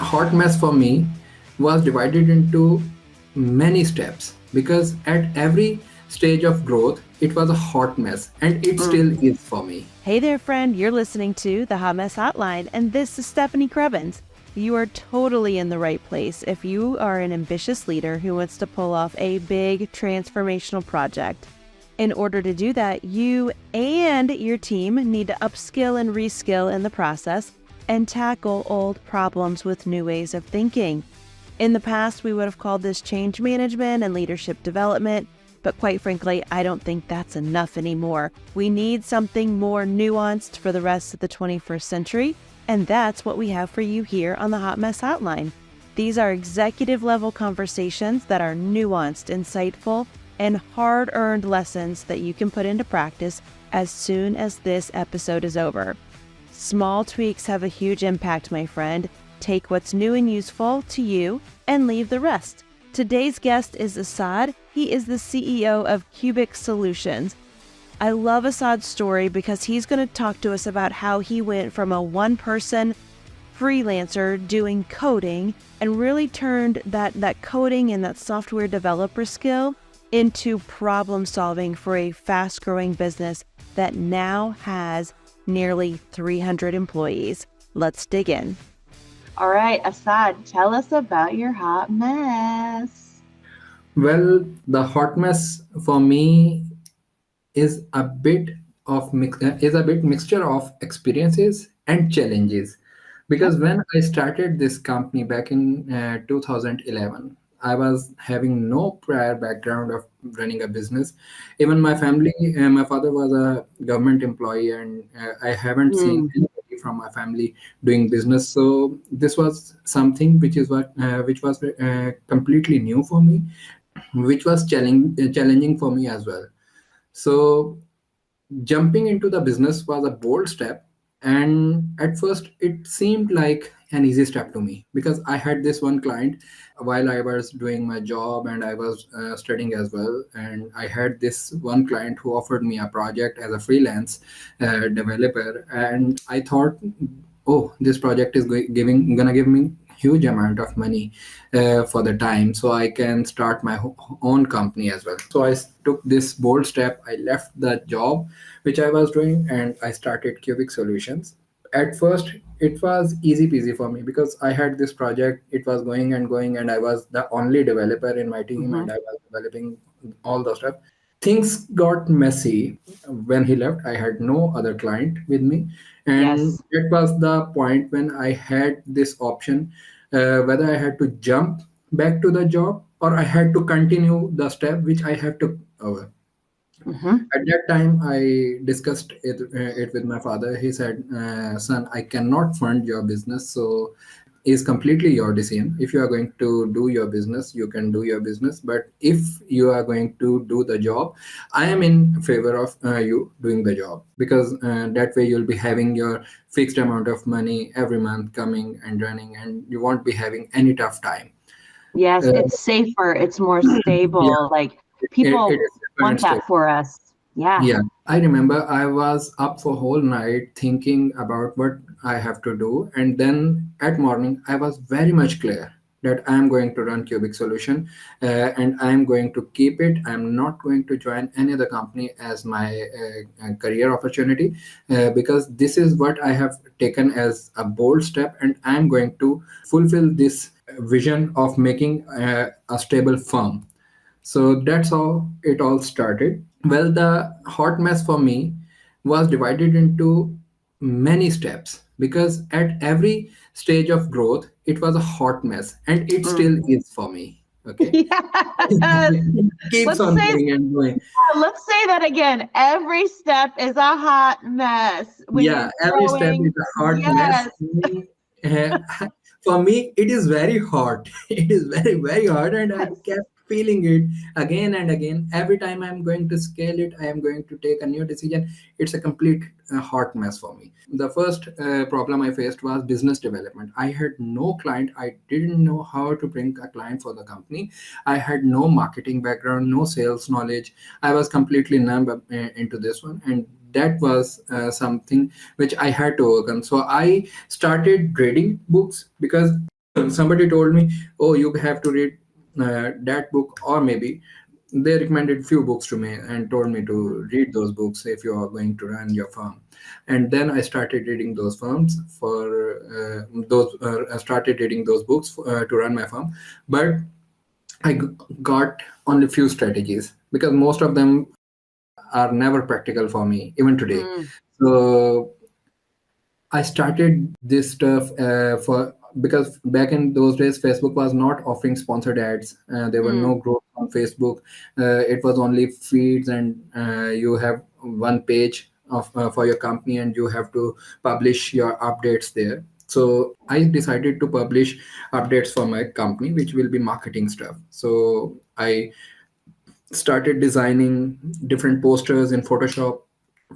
hot mess for me was divided into many steps because at every stage of growth, it was a hot mess and it still is for me. Hey there, friend. You're listening to the Hot Mess Hotline, and this is Stefanie Kervins. You are totally in the right place if you are an ambitious leader who wants to pull off a big transformational project. In order to do that, you and your team need to upskill and reskill in the process and tackle old problems with new ways of thinking. In the past, we would have called this change management and leadership development, but quite frankly, I don't think that's enough anymore. We need something more nuanced for the rest of the 21st century, and that's what we have for you here on the Hot Mess Hotline. These are executive level conversations that are nuanced, insightful, and hard-earned lessons that you can put into practice as soon as this episode is over. Small tweaks have a huge impact, my friend. Take what's new and useful to you and leave the rest. Today's guest is Asad. He is the CEO of Cubic Solutions. I love Asad's story because he's going to talk to us about how he went from a one-person freelancer doing coding and really turned that coding and that software developer skill into problem solving for a fast-growing business that now has nearly 300 employees. Let's dig in. All right, Asad, tell us about your hot mess. Well, the hot mess for me is a bit mixture of experiences and challenges. Because when I started this company back in 2011, I was having no prior background of running a business. Even my family, my father was a government employee, and I haven't seen anybody from my family doing business. So this was something which was completely new for me, which was challenging for me as well. So jumping into the business was a bold step, and at first it seemed like an easy step to me because I had this one client while I was doing my job and I was studying as well, and I had this one client who offered me a project as a freelance developer, and I thought, oh, this project is gonna give me huge amount of money for the time, so I can start my own company as well. So I took this bold step. I left the job which I was doing and I started Cubic Solutions. At first it was easy peasy for me because I had this project, it was going and going, and I was the only developer in my team and I was developing all the stuff. Things got messy when he left. I had no other client with me, and Yes. it was the point when I had this option, whether I had to jump back to the job or I had to continue the step which I have to over. At that time, I discussed it with my father. He said, "Son, I cannot fund your business, so it's completely your decision. If you are going to do your business, you can do your business. But if you are going to do the job, I am in favor of you doing the job because that way you'll be having your fixed amount of money every month coming and running, and you won't be having any tough time." Yes, Uh, it's safer. It's more yeah, stable. Like it people is want different. that for us. Yeah. Yeah, I remember I was up for whole night thinking about what I have to do, and then at morning I was very much clear that I am going to run Cubic Solution, and I am going to keep it. I am not going to join any other company as my career opportunity because this is what I have taken as a bold step, and I am going to fulfill this vision of making a stable firm. So that's how it all started. Well, the hot mess for me was divided into many steps because at every stage of growth, it was a hot mess and it still is for me. Okay. Yes. It keeps Let's on say going and going. let's say that again. Every step is a hot mess when Yeah, you're every step is growing. a hot mess. Yes. Uh, for me, it is very hot. It is very, very hot, and I Yes. kept feeling it again and again. Every time I'm going to scale it, I am going to take a new decision. It's a complete hot mess for me. The first problem I faced was business development. I had no client. I didn't know how to bring a client for the company. I had no marketing background, no sales knowledge. I was completely numb into this one, and that was something which I had to overcome. So I started reading books because Somebody told me, oh, you have to read that book, or maybe they recommended few books to me and told me Mhm. to read those books if you are going to run your firm. And then I started reading those firms for those I started reading those books to run my firm. But got only few strategies because most of them are never practical for me even today. Mm, So I started this stuff for because back in those days, Facebook was not offering sponsored ads. There were no mm, growth on Facebook. It was only feeds, and you have one page of for your company, and you have to publish your updates there. So I decided to publish updates for my company, which will be marketing stuff. So I started designing different posters in Photoshop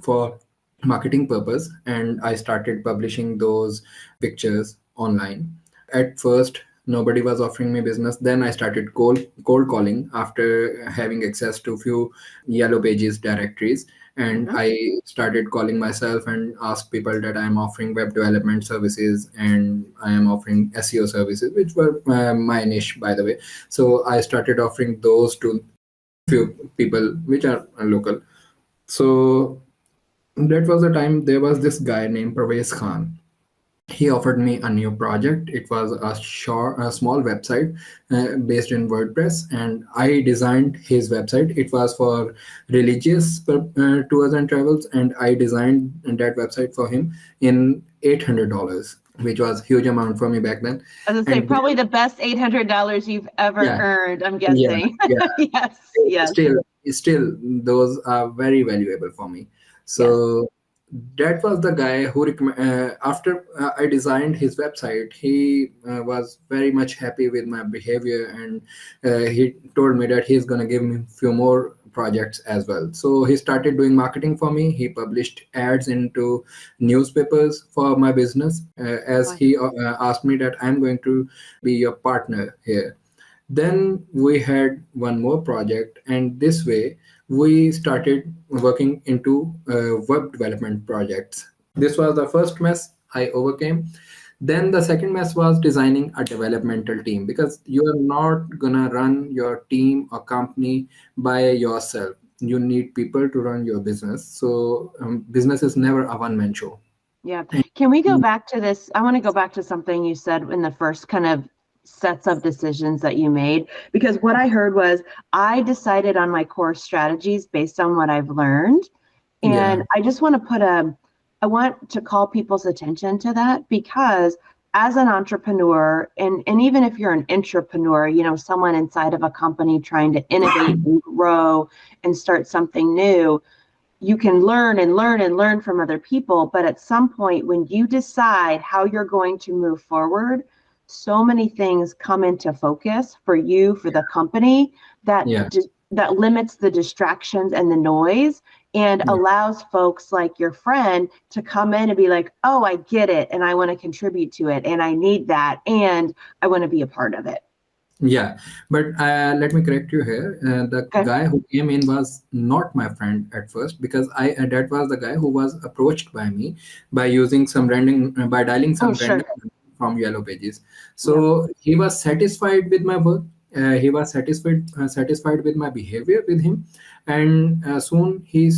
for marketing purpose, and I started publishing those pictures online. At first nobody was offering me business. Then I started cold calling after having access to few yellow pages directories, and mhm. I started calling myself and asked people that I am offering web development services and I am offering SEO services, which were my niche, by the way. So I started offering those to few people which are local. So that was the time there was this guy named Parvez Khan. He offered me a new project. It was a small website based in WordPress, and I designed his website. It was for religious tours and travels, and I designed that website for him in $800, which was huge amount for me back then. I was gonna say And probably the best $800 you've ever yeah, earned, I'm yeah, guessing. yeah. Yes, yes, Still those are very valuable for me. yes. So that was the guy who after I designed his website, he was very much happy with my behavior, and he told me that he's going to give me few more projects as well. So he started doing marketing for me. He published ads into newspapers for my business, as Wow. he asked me that I'm going to be your partner here. Then we had one more project, and this way we started working into web development projects. This was the first mess I overcame. Then the second mess was designing a developmental team, because you are not gonna run your team or company by yourself. You need people to run your business. So business is never a one-man show. Yeah. Can we go back to this? I want to go back to something you said in the first kind of sets of decisions that you made, because what I heard was I decided on my core strategies based on what I've learned. Yeah, And I just want to I want to call people's attention to that, because as an entrepreneur, and even if you're an intrapreneur, someone inside of a company trying to innovate and grow and start something new, you can learn and learn and learn from other people. But at some point, when you decide how you're going to move forward, so many things come into focus for you, for the company, that yeah, that limits the distractions and the noise, and yeah. allows folks like your friend to come in and be like, oh, I get it, and I want to contribute to it, and I need that, and I want to be a part of it. Yeah, but let me correct you here. The Okay. guy who came in was not my friend at first, because I that was the guy who was approached by me by using some random by dialing Oh, some random sure. from Yellow Pages. Yeah. So he was satisfied with my work. He was satisfied with my behavior with him, and soon he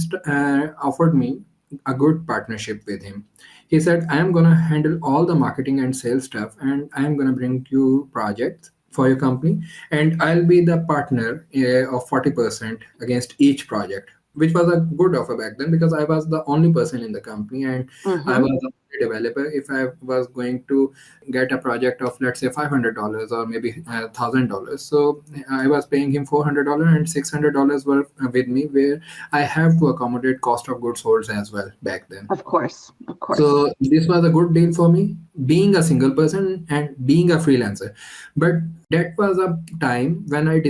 offered me a good partnership with him. He said, I am going to handle all the marketing and sales stuff, and I am going to bring you projects for your company, and I'll be the partner of 40% against each project, which was a good offer back then, because I was the only person in the company, and I Mm-hmm. was the only developer. If I was going to get a project of, let's say, $500 or maybe $1,000, so I was paying him $400, and $600 were with me, where I have to accommodate cost of goods sold as well back then. Of course. Of course. So this was a good deal for me, being a single person and being a freelancer. But that was a time when I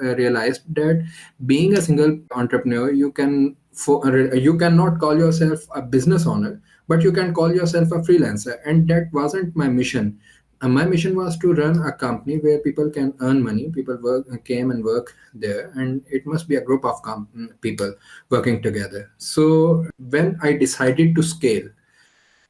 realized that being a single entrepreneur, you cannot call yourself a business owner, but you can call yourself a freelancer, and that wasn't my mission. My mission was to run a company where people can earn money. People came and work there, and it must be a group of people working together. So when I decided to scale,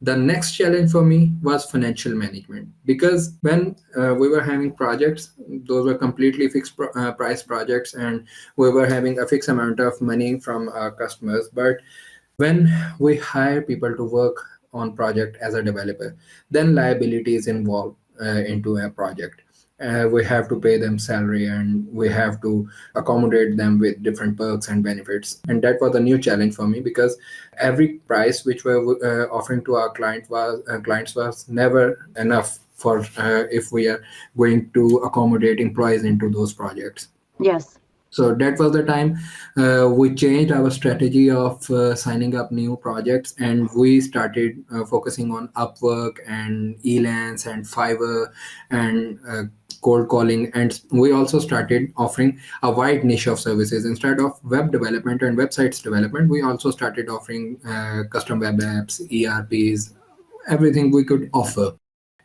The next challenge for me was financial management, because when we were having projects, those were completely fixed price projects, and we were having a fixed amount of money from our customers. But when we hire people to work on project as a developer, then liabilities involved into a project. We have to pay them salary, and we have to accommodate them with different perks and benefits. And that was a new challenge for me, because every price which we were offering to our clients was never enough for if we are going to accommodate employees into those projects. Yes. So that was the time we changed our strategy of signing up new projects, and we started focusing on Upwork and Elance and Fiverr and cold calling. And we also started offering a wide niche of services. Instead of web development and websites development, we also started offering custom web apps, ERPs, everything we could offer.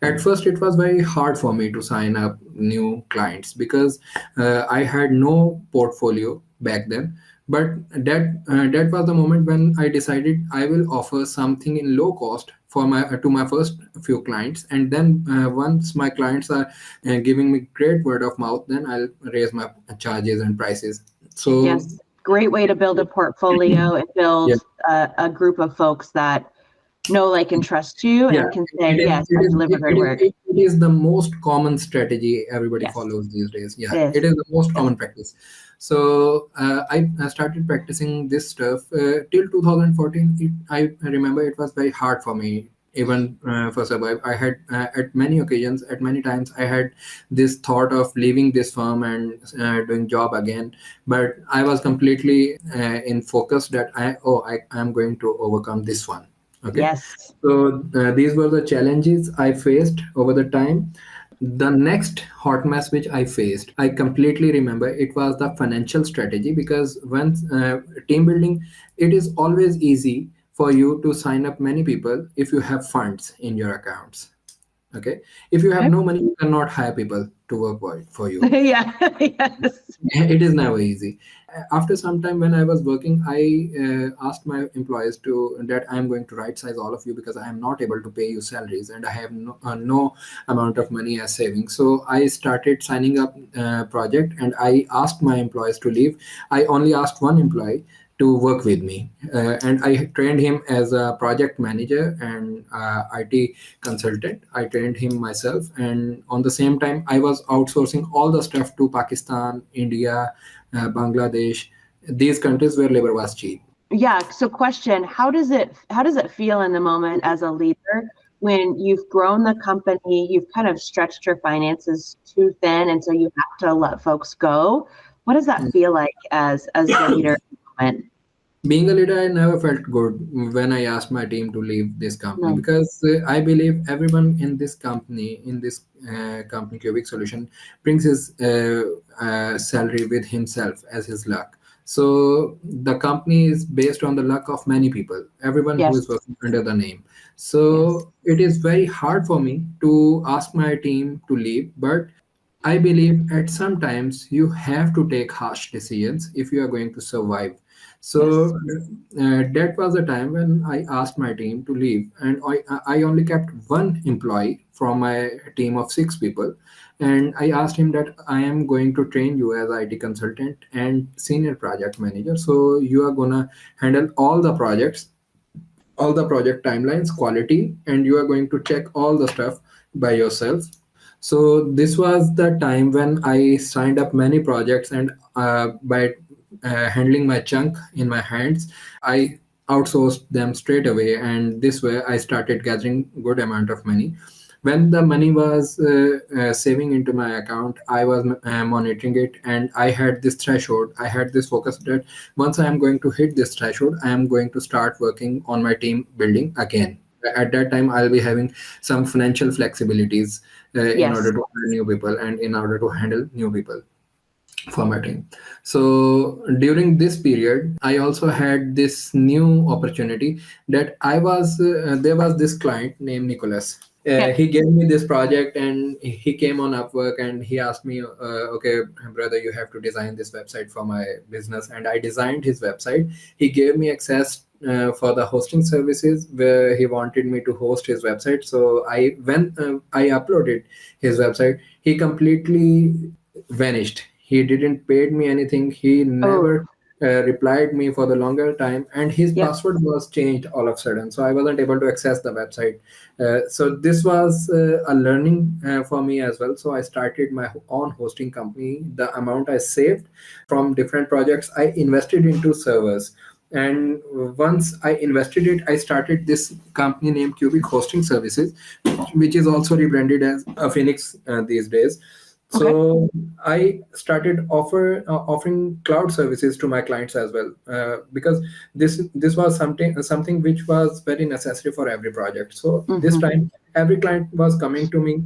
At first, it was very hard for me to sign up new clients, because I had no portfolio back then. But that was the moment when I decided I will offer something in low cost for my to my first few clients, and then once my clients are giving me great word of mouth, then I'll raise my charges and prices. So Yes. Great way to build a portfolio and yeah. build a group of folks that know, like, and trust you Yeah, and can say, it is. yes, I deliver great work. It is the most common strategy everybody Yes, follows these days. Yeah, it is. it is the most Yes. common practice. So I started practicing this stuff till 2014. I remember it was very hard for me, even for survive. I had at many occasions, at many times, I had this thought of leaving this firm and doing job again. But I was completely in focus that I am going to overcome this one. Okay. Yes. So these were the challenges I faced over the time. The next hot mess which I faced, I completely remember, it was the financial strategy, because when team building, it is always easy for you to sign up many people if you have funds in your accounts. Okay. If you have Okay. no money, you cannot hire people to work for you. Yeah. Yes. It is never easy. After some time when I was working, I asked my employees to that I am going to right size all of you, because I am not able to pay you salaries, and I have no amount of money as savings. So I started signing up project, and I asked my employees to leave. I only asked one employee to work with me, and I trained him as a project manager and IT consultant. I trained him myself, and on the same time I was outsourcing all the stuff to Pakistan, India, Bangladesh, these countries where labor was cheap. Yeah. So question, how does it feel in the moment as a leader when you've grown the company, you've kind of stretched your finances too thin, and so you have to let folks go? What does that feel like as the leader in the moment? Being a leader, I never felt good when I asked my team to leave this company, No. because I believe everyone in this company, Cubic Solution, brings his salary with himself as his luck. So the company is based on the luck of many people, everyone who Yes. is working under the name. Yes. So it is very hard for me to ask my team to leave, but I believe at some times you have to take harsh decisions if you are going to survive. Yes. So that was the time when I asked my team to leave, and I only kept one employee from my team of six people, and I asked him that I am going to train you as IT consultant and senior project manager. So you are gonna handle all the project timelines, quality, and you are going to check all the stuff by yourself. So this was the time when I signed up many projects, and by handling my chunk in my hands, I outsourced them straight away, and this way I started gathering good amount of money. When the money was saving into my account, I was monitoring it, and I had this threshold. I had this focus that once I am going to hit this threshold, I am going to start working on my team building again. At that time, I'll be having some financial flexibilities in order Yes. to hire new people and in order to handle new people for my team. So during this period, I also had this new opportunity that there was this client named Nicholas. Yeah. He gave me this project, and he came on Upwork, and he asked me, okay, brother, you have to design this website for my business. And I designed his website. He gave me access for the hosting services where he wanted me to host his website. So when I uploaded his website, he completely vanished. He didn't paid me anything. He Oh, never replied me for the longer time, and his yep. password was changed all of a sudden, so I wasn't able to access the website. So this was a learning for me as well. So I started my own hosting company. The amount I saved from different projects, I invested into servers. And once I invested it, I started this company named Cubic Hosting Services, which is also rebranded as a Phoenix these days. Okay. So I started offering cloud services to my clients as well, because this was something which was very necessary for every project. So this Mm-hmm. time every client was coming to me,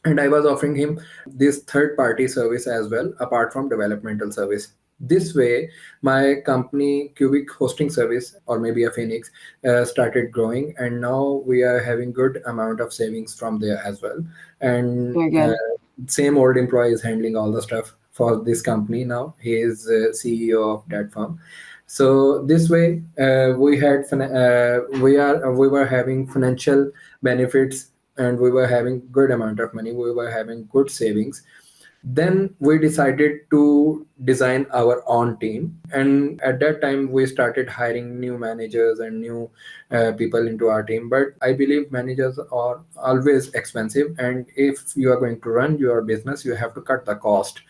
and I was offering him this third party service as well, apart from developmental service. This way my company Cubic Hosting Service, or maybe a Phoenix, started growing, and now we are having good amount of savings from there as well. And Very good. same old employee is handling all the stuff for this company now. He is CEO of that firm. So this way, we were having financial benefits, and we were having good amount of money. We were having good savings. Then we decided to design our own team, and at that time we started hiring new managers and new people into our team. But I believe managers are always expensive, and if you are going to run your business, you have to cut the cost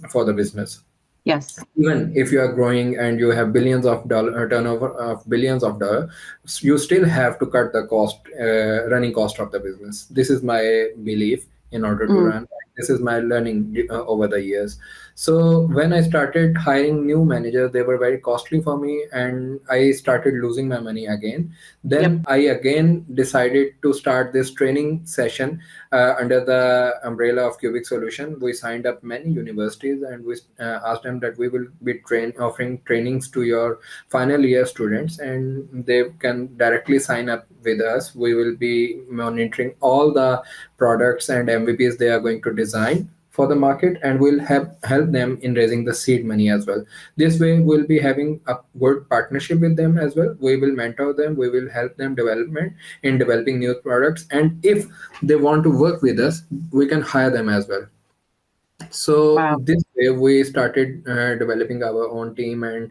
for the business. Yes. Even if you are growing and you have billions of dollar turnover of billions of dollars, you still have to cut the cost, running cost of the business. This is my belief in order to Mm. run. This is my learning over the years. So when I started hiring new managers, they were very costly for me, and I started losing my money again. Yep. Then I again decided to start this training session under the umbrella of Cubic Solution. We signed up many universities, and we asked them that we will be offering trainings to your final year students, and they can directly sign up with us. We will be monitoring all the products and MVPs they are going to design for the market, and we'll help them in raising the seed money as well. This way we'll be having a good partnership with them as well. We will mentor them, we will help them development in developing new products, and if they want to work with us, we can hire them as well. So Wow. this way we started developing our own team, and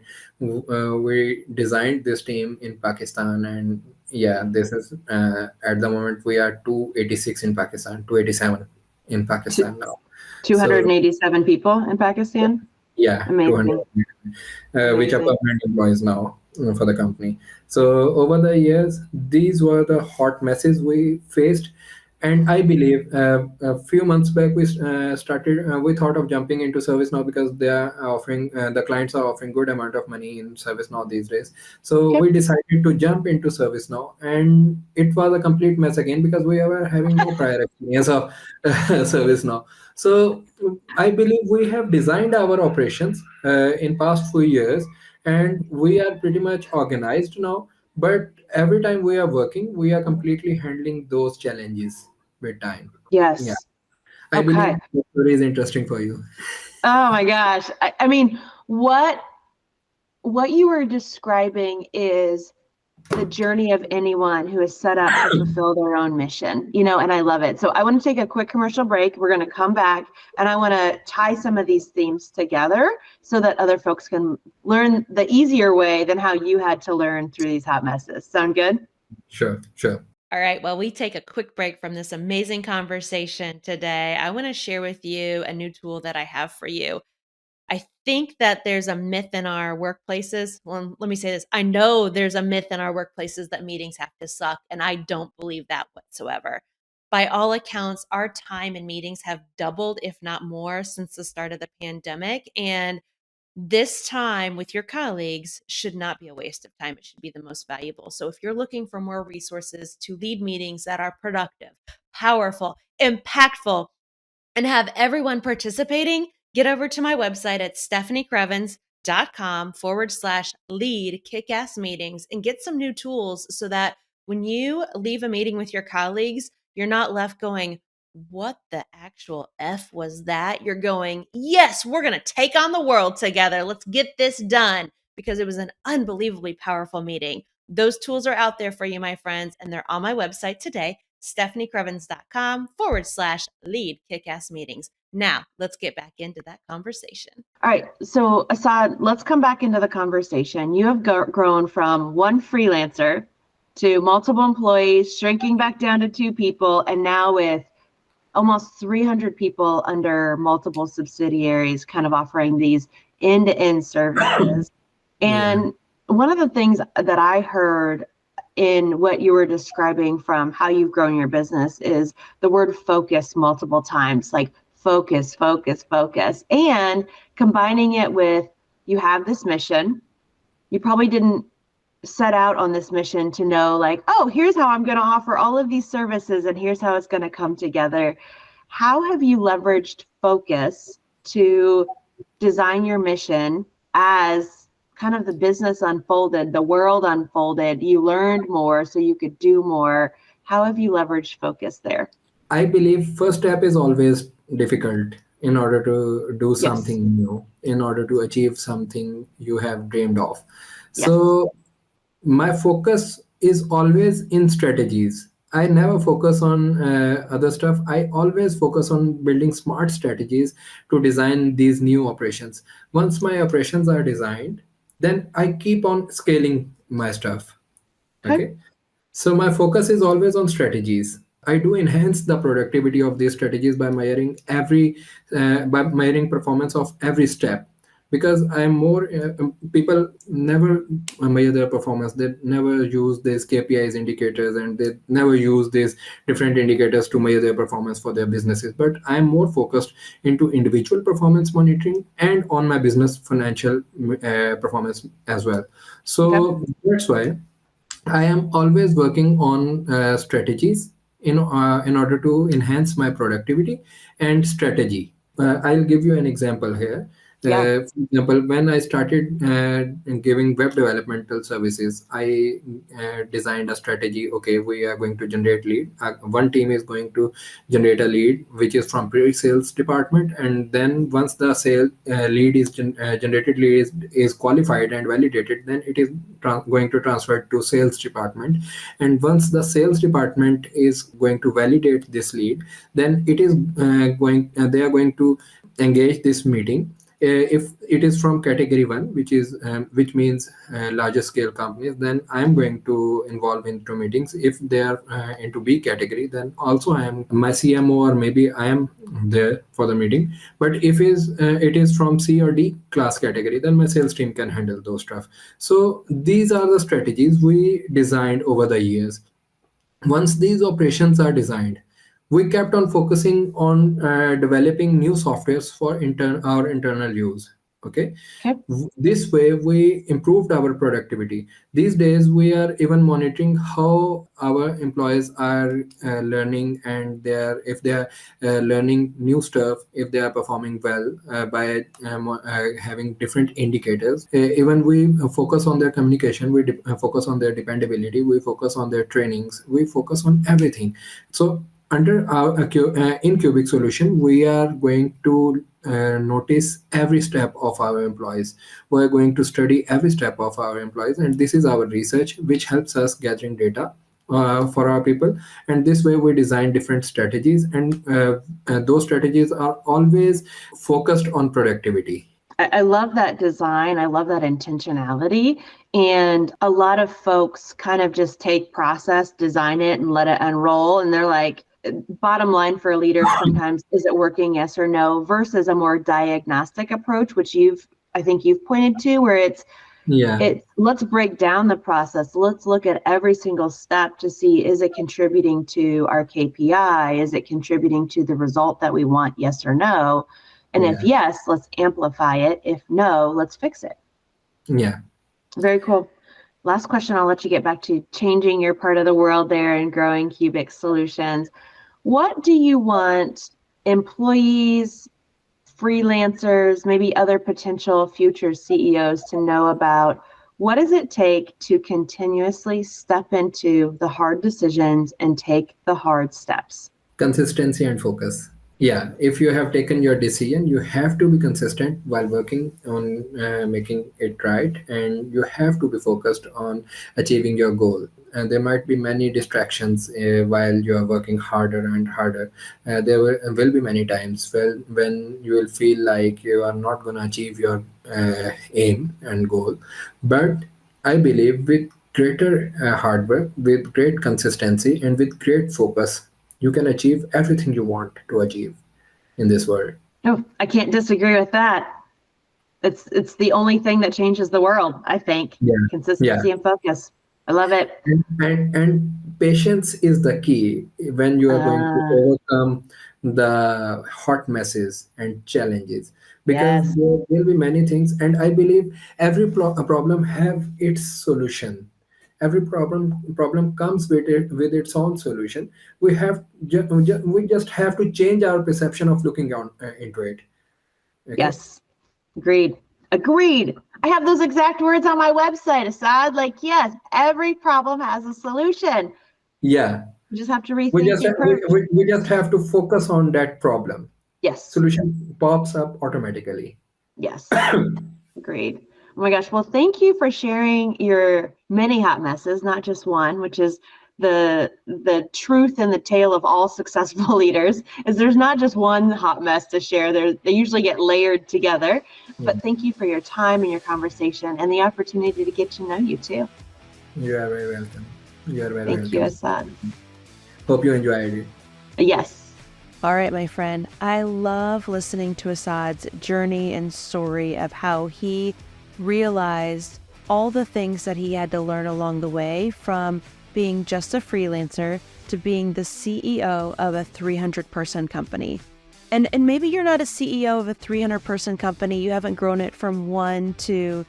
we designed this team in Pakistan. And yeah, this is at the moment we are 286 in Pakistan, 287 in Two, Pakistan now. So 287 people in Pakistan. yeah, 200, Amazing. which are Amazing. permanent employees now for the company. So over the years, these were the hot messes we faced. And I believe a few months back we thought of jumping into ServiceNow, because they are offering the clients are offering good amount of money in ServiceNow these days. So Okay. we decided to jump into ServiceNow, and it was a complete mess again, because we were having no prior experience of ServiceNow. So I believe we have designed our operations in past few years, and we are pretty much organized now. But every time we are working, we are completely handling those challenges with time. Yeah, Yes. I Okay. believe the story is interesting for you. Oh my gosh. I mean, what you were describing is the journey of anyone who is set up to fulfill their own mission, and I love it. So I want to take a quick commercial break. We're going to come back, and I want to tie some of these themes together so that other folks can learn the easier way than how you had to learn through these hot messes. Sound good? Sure, sure. All right, well, we take a quick break from this amazing conversation today. I want to share with you a new tool that I have for you. I think that there's a myth in our workplaces. Well, let me say this. I know there's a myth in our workplaces that meetings have to suck, and I don't believe that whatsoever. By all accounts, our time in meetings have doubled, if not more, since the start of the pandemic. And this time with your colleagues should not be a waste of time. It should be the most valuable. So if you're looking for more resources to lead meetings that are productive, powerful, impactful, and have everyone participating, get over to my website at stefaniekrevins.com/lead kick-ass meetings and get some new tools so that when you leave a meeting with your colleagues, You're not left going, what the actual F was that? You're going, yes, we're going to take on the world together. Let's get this done, because it was an unbelievably powerful meeting. Those tools are out there for you, my friends, and they're on my website today, StephanieKrevins.com/lead kickass meetings. Now, let's get back into that conversation. All right. So, Asad, let's come back into the conversation. You have grown from one freelancer to multiple employees, shrinking back down to 2 people, and now with almost 300 people under multiple subsidiaries, kind of offering these end-to-end services. And one of the things that I heard in what you were describing from how you've grown your business is the word focus multiple times, like focus, focus, focus, and combining it with, you have this mission. You probably didn't set out on this mission to know, like, oh, here's how I'm going to offer all of these services and here's how it's going to come together. How have you leveraged focus to design your mission as kind of the business unfolded, the world unfolded, you learned more so you could do more? How have you leveraged focus there? I believe first step is always difficult in order to do something new, in order to achieve something you have dreamed of. So my focus is always in strategies. I never focus on other stuff. I always focus on building smart strategies to design these new operations. Once my operations are designed, then I keep on scaling my stuff. Okay. So my focus is always on strategies. I do enhance the productivity of these strategies by measuring performance of every step, because I'm more people never measure their performance. They never use these KPIs indicators, and they never use these different indicators to measure their performance for their businesses. But I'm more focused into individual performance monitoring and on my business financial performance as well. So that's why I am always working on strategies in order to enhance my productivity and strategy. I'll give you an example here. For example, when I started giving web developmental services, I designed a strategy. Okay, we are going to generate lead. One team is going to generate a lead, which is from pre-sales department, and then once the sale lead is generated, lead is qualified and validated, then it is going to transfer to sales department. And once the sales department is going to validate this lead, then it is they are going to engage this meeting. If it is from category 1, which means larger scale companies, then I'm going to involve into meetings. If they are into B category, then also I am my CMO, or maybe I am there for the meeting. But if it is from C or D class category, then my sales team can handle those stuff. So these are the strategies we designed over the years. Once these operations are designed, we kept on focusing on developing new softwares for our internal use. Okay. This way we improved our productivity. These days we are even monitoring how our employees are learning, and if they are learning new stuff, if they are performing well by having different indicators. Even we focus on their communication, we focus on their dependability, we focus on their trainings, we focus on everything. So under our in Cubic solution, we are going to notice every step of our employees. We're going to study every step of our employees, and this is our research, which helps us gathering data for our people. And this way we design different strategies, and those strategies are always focused on productivity. I love that design. I love that intentionality. And a lot of folks kind of just take process, design it, and let it unroll. And they're like, bottom line for a leader sometimes, is it working, yes or no, versus a more diagnostic approach, which I think you've pointed to, where it's let's break down the process. Let's look at every single step to see, is it contributing to our KPI? Is it contributing to the result that we want, yes or no? And if yes, let's amplify it. If no, let's fix it. Yeah. Very cool. Last question, I'll let you get back to changing your part of the world there and growing Cubic Solutions. What do you want employees, freelancers, maybe other potential future CEOs to know about what does it take to continuously step into the hard decisions and take the hard steps? Consistency and focus. Yeah, if you have taken your decision, you have to be consistent while working on making it right, and you have to be focused on achieving your goal. And there might be many distractions while you are working harder and harder. There will be many times when you will feel like you are not going to achieve your aim and goal. But I believe with greater hard work, with great consistency, and with great focus, you can achieve everything you want to achieve in this world. No, I can't disagree with that. It's the only thing that changes the world, I think. Yeah, yeah. Consistency and focus. I love it. And patience is the key when you are going to Uh, overcome the hot messes and challenges, because yes, there will be many things, and I believe every problem have its solution. Every problem comes with with its own solution. We just have to change our perception of looking on into it. Okay. yes. Agreed. Agreed. I have those exact words on my website, Asad. Like, yes, every problem has a solution. Yeah, You just have to we rethink just the approach. we just have to focus on that problem. Yes, Solution pops up automatically. yes. Agreed. Oh my gosh. Well, thank you for sharing your many hot messes, not just one, which is the truth and the tale of all successful leaders is there's not just one hot mess to share. They usually get layered together. Yeah. But thank you for your time and your conversation and the opportunity to get to know you too. You are very welcome. You are very Thank you, welcome. Asad. Hope you enjoyed it. Yes. All right, my friend. I love listening to Asad's journey and story of how he realized all the things that he had to learn along the way, from being just a freelancer to being the CEO of a 300-person company. And maybe you're not a CEO of a 300-person company. You haven't grown it from one to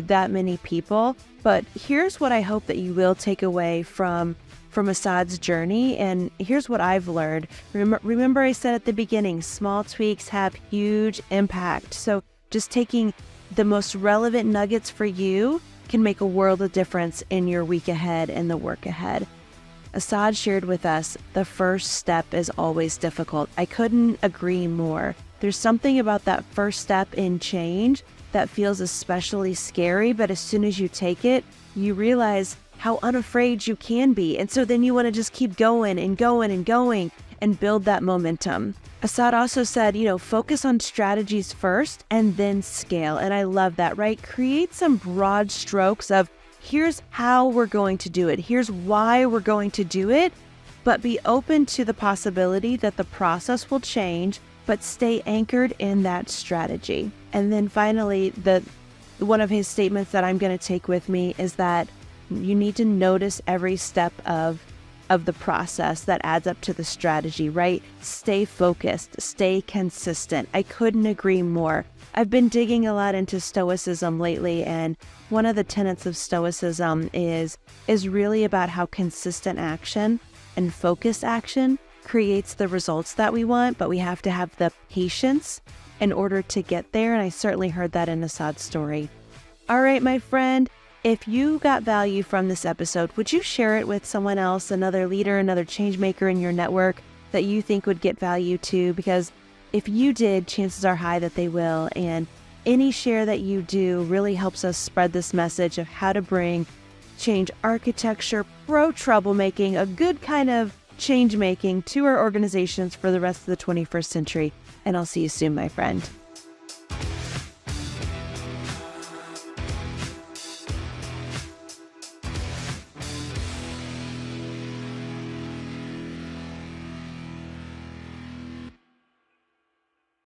that many people. But here's what I hope that you will take away from Asad's journey. And here's what I've learned. Remember I said at the beginning, small tweaks have huge impact. So just taking the most relevant nuggets for you can make a world of difference in your week ahead and the work ahead. Asad shared with us, the first step is always difficult. I couldn't agree more. There's something about that first step in change that feels especially scary, but as soon as you take it, you realize how unafraid you can be. And so then you want to just keep going and going and going and build that momentum. Asad also said, focus on strategies first and then scale. And I love that, right? Create some broad strokes of here's how we're going to do it. Here's why we're going to do it, but be open to the possibility that the process will change, but stay anchored in that strategy. And then finally, one of his statements that I'm going to take with me is that you need to notice every step of the process that adds up to the strategy, right? Stay focused, stay consistent. I couldn't agree more. I've been digging a lot into Stoicism lately, and one of the tenets of Stoicism is really about how consistent action and focused action creates the results that we want, but we have to have the patience in order to get there, and I certainly heard that in Asad's story. All right, my friend, if you got value from this episode, would you share it with someone else, another leader, another change maker in your network that you think would get value too? Because if you did, chances are high that they will. And any share that you do really helps us spread this message of how to bring change architecture, pro troublemaking, a good kind of change making to our organizations for the rest of the 21st century. And I'll see you soon, my friend.